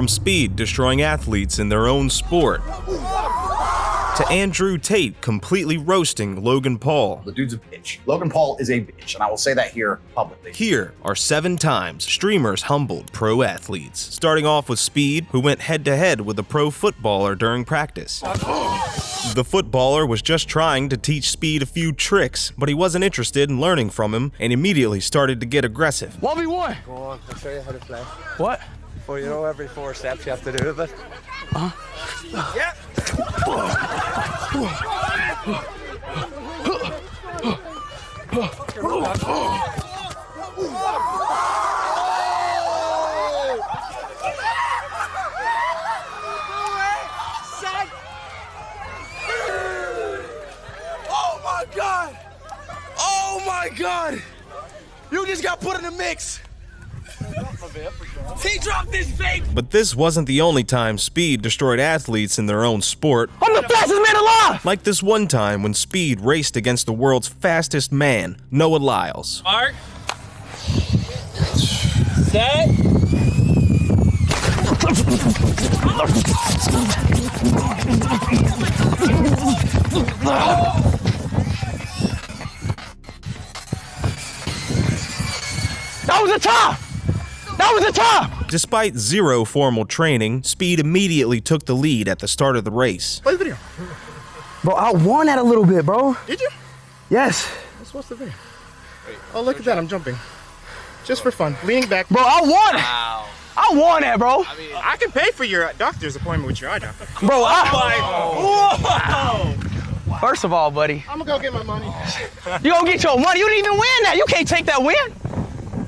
From Speed destroying athletes in their own sport, to Andrew Tate completely roasting Logan Paul. The dude's a bitch. Logan Paul is a bitch, and I will say that here publicly. Here are 7 times streamers humbled pro athletes. Starting off with Speed, who went head-to-head with a pro footballer during practice. The footballer was just trying to teach Speed a few tricks, but he wasn't interested in learning from him and immediately started to get aggressive. 1v1. Go on, I'll show you how to play. What? Well, you know every 4 steps you have to do it. Yeah. Oh my God! Oh my God! You just got put in the mix. He dropped this vape! But this wasn't the only time Speed destroyed athletes in their own sport. I'm the fastest man alive! Like this one time when Speed raced against the world's fastest man, Noah Lyles. Mark. Set. That was a tie! That was a tie! Despite zero formal training, Speed immediately took the lead at the start of the race. Play the video. Bro, I won that a little bit, bro. Did you? Yes. What's the video? Oh, look at that. I'm jumping. Just for fun. Leaning back. Bro, I won it. Wow. I won that, bro. I can pay for your doctor's appointment with your eye doctor. Bro, Whoa. First of all, buddy. I'm gonna go get my money. You gonna get your money? You didn't even win that. You can't take that win.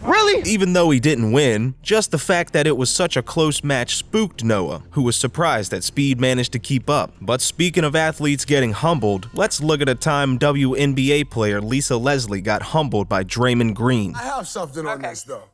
Really? Even though he didn't win, just the fact that it was such a close match spooked Noah, who was surprised that Speed managed to keep up. But speaking of athletes getting humbled, let's look at a time WNBA player Lisa Leslie got humbled by Draymond Green. I have something on this, though,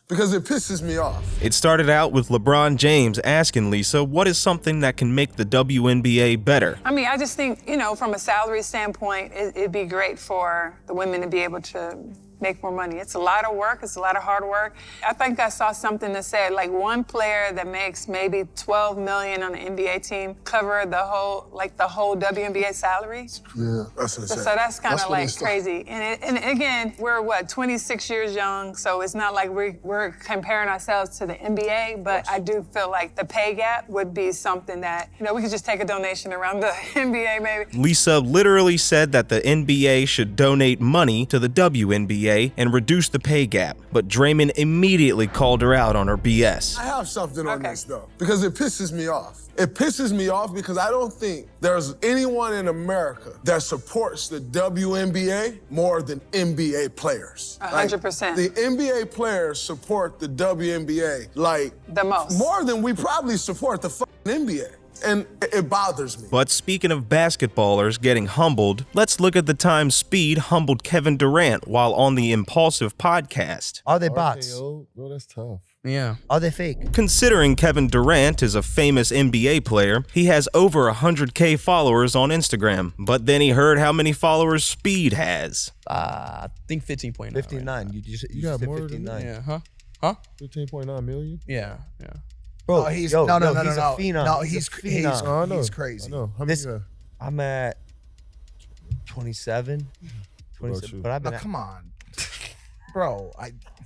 because it pisses me off. It started out with LeBron James asking Lisa what is something that can make the WNBA better. I mean, I just think, you know, from a salary standpoint, it'd be great for the women to be able to make more money. It's a lot of work. It's a lot of hard work. I think I saw something that said like one player that makes maybe $12 million on an NBA team cover the whole WNBA salary. Yeah, that's insane. So that's kind of like crazy. And again, we're what, 26 years young, so it's not like we're comparing ourselves to the NBA, but I do feel like the pay gap would be something that, you know, we could just take a donation around the NBA maybe. Lisa literally said that the NBA should donate money to the WNBA and reduce the pay gap, but Draymond immediately called her out on her BS. I have something on this, though, because it pisses me off. It pisses me off because I don't think there's anyone in America that supports the WNBA more than NBA players. 100%. The NBA players support the WNBA like the most. More than we probably support the fucking NBA. And it bothers me. But speaking of basketballers getting humbled, let's look at the time Speed humbled Kevin Durant while on the Impulsive podcast. Are they bots? RKO? Bro, that's tough. Yeah. Are they fake? Considering Kevin Durant is a famous NBA player, he has over 100K followers on Instagram. But then he heard how many followers Speed has. I think 15.9. 59. Right, you got said more than 59. yeah, huh? 15.9 million? Yeah. Bro, no, he's no, no, he's a phenom. No, he's crazy. Oh, I know. He's crazy. I know. How many I'm at 27. 27. But I've been come on, bro.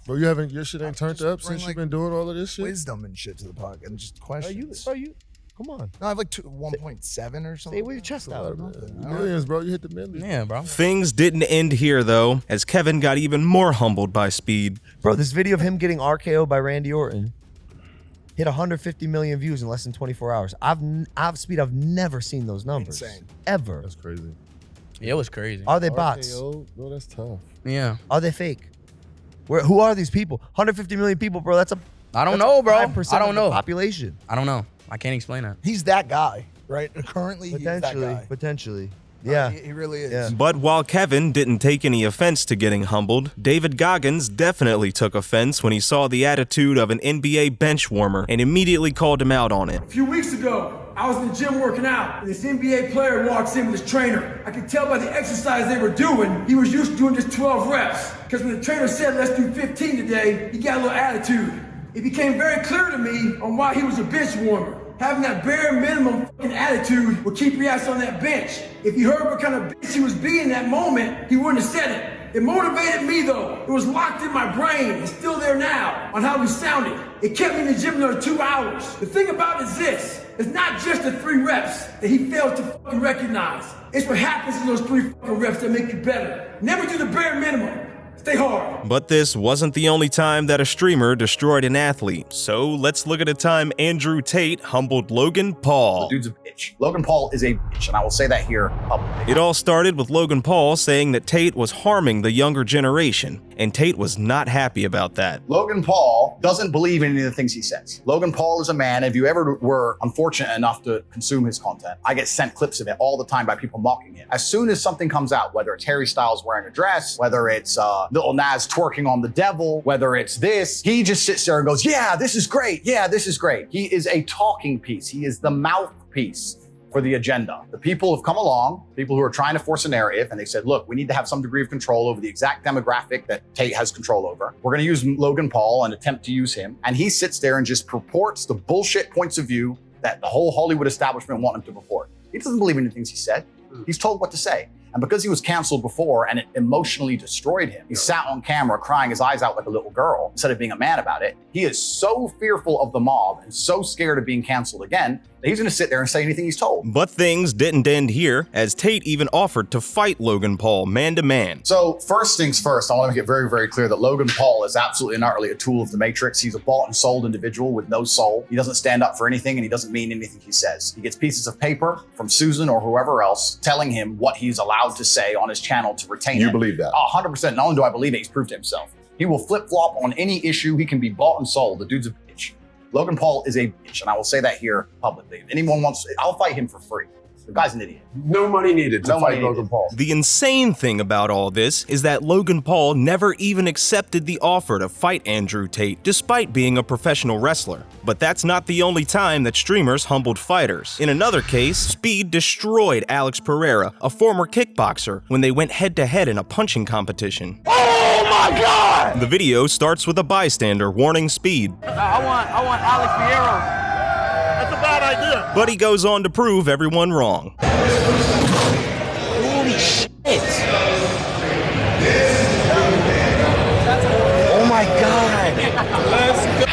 Bro, your shit ain't turned up since you've been doing all of this shit? Wisdom and shit to the podcast and just questions. you come on. No, I have like 1.7 or something. Stay with your chest out. Millions, bro. You hit the millions. Yeah, bro. Things didn't end here, though, as Kevin got even more humbled by Speed. Bro, this video of him getting RKO'd by Randy Orton hit 150 million views in less than 24 hours. I've never seen those numbers. Insane. Ever. That's crazy. Yeah, it was crazy. Are they bots? RKO? Bro, that's tough. Yeah. Are they fake? Who are these people? 150 million people, bro. I don't know, bro. I don't know. Population. I don't know. I can't explain that. He's that guy, right? Currently, he's that guy. Potentially. Yeah. He really is. Yeah. But while Kevin didn't take any offense to getting humbled, David Goggins definitely took offense when he saw the attitude of an NBA bench warmer and immediately called him out on it. A few weeks ago, I was in the gym working out, and this NBA player walks in with his trainer. I could tell by the exercise they were doing, he was used to doing just 12 reps. Because when the trainer said, let's do 15 today, he got a little attitude. it became very clear to me on why he was a bench warmer. Having that bare minimum fucking attitude would keep your ass on that bench. If he heard what kind of bitch he was being in that moment, he wouldn't have said it. It motivated me though. It was locked in my brain. It's still there now on how he sounded. It kept me in the gym another 2 hours. The thing about it is this. It's not just the 3 reps that he failed to fucking recognize. It's what happens in those 3 fucking reps that make you better. Never do the bare minimum. Stay hard. But this wasn't the only time that a streamer destroyed an athlete. So let's look at a time Andrew Tate humbled Logan Paul. The dude's a bitch. Logan Paul is a bitch, and I will say that here publicly. It all started with Logan Paul saying that Tate was harming the younger generation, and Tate was not happy about that. Logan Paul doesn't believe in any of the things he says. Logan Paul is a man, if you ever were unfortunate enough to consume his content, I get sent clips of it all the time by people mocking him. As soon as something comes out, whether it's Harry Styles wearing a dress, whether it's Lil Nas twerking on the devil, whether it's this, he just sits there and goes, yeah, this is great. Yeah, this is great. He is a talking piece. He is the mouthpiece for the agenda. The people have come along, people who are trying to force a narrative, and they said, look, we need to have some degree of control over the exact demographic that Tate has control over. We're gonna use Logan Paul and attempt to use him. And he sits there and just purports the bullshit points of view that the whole Hollywood establishment want him to purport. He doesn't believe in the things he said. He's told what to say. And because he was canceled before and it emotionally destroyed him, he sat on camera crying his eyes out like a little girl instead of being a man about it. He is so fearful of the mob and so scared of being canceled again that he's gonna sit there and say anything he's told. But things didn't end here, as Tate even offered to fight Logan Paul man to man. So first things first, I want to make it very, very clear that Logan Paul is absolutely and utterly a tool of the Matrix. He's a bought and sold individual with no soul. He doesn't stand up for anything and he doesn't mean anything he says. He gets pieces of paper from Susan or whoever else telling him what he's allowed to say on his channel to retain it. You believe that? 100%. Not only do I believe it, he's proved to himself. He will flip-flop on any issue. He can be bought and sold. The dude's a bitch. Logan Paul is a bitch, and I will say that here publicly. If anyone wants, I'll fight him for free. The guy's an idiot. No money needed to fight Logan Paul. The insane thing about all this is that Logan Paul never even accepted the offer to fight Andrew Tate, despite being a professional wrestler. But that's not the only time that streamers humbled fighters. In another case, Speed destroyed Alex Pereira, a former kickboxer, when they went head-to-head in a punching competition. Oh my God! The video starts with a bystander warning Speed. I want Alex Pereira. That's a bad idea. But he goes on to prove everyone wrong. Holy shit! Oh my God! Let's go!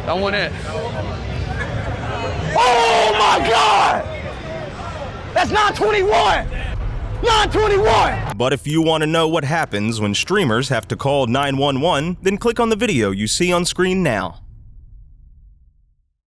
That one in. Oh my God! That's 921! 921! But if you want to know what happens when streamers have to call 911, then click on the video you see on screen now.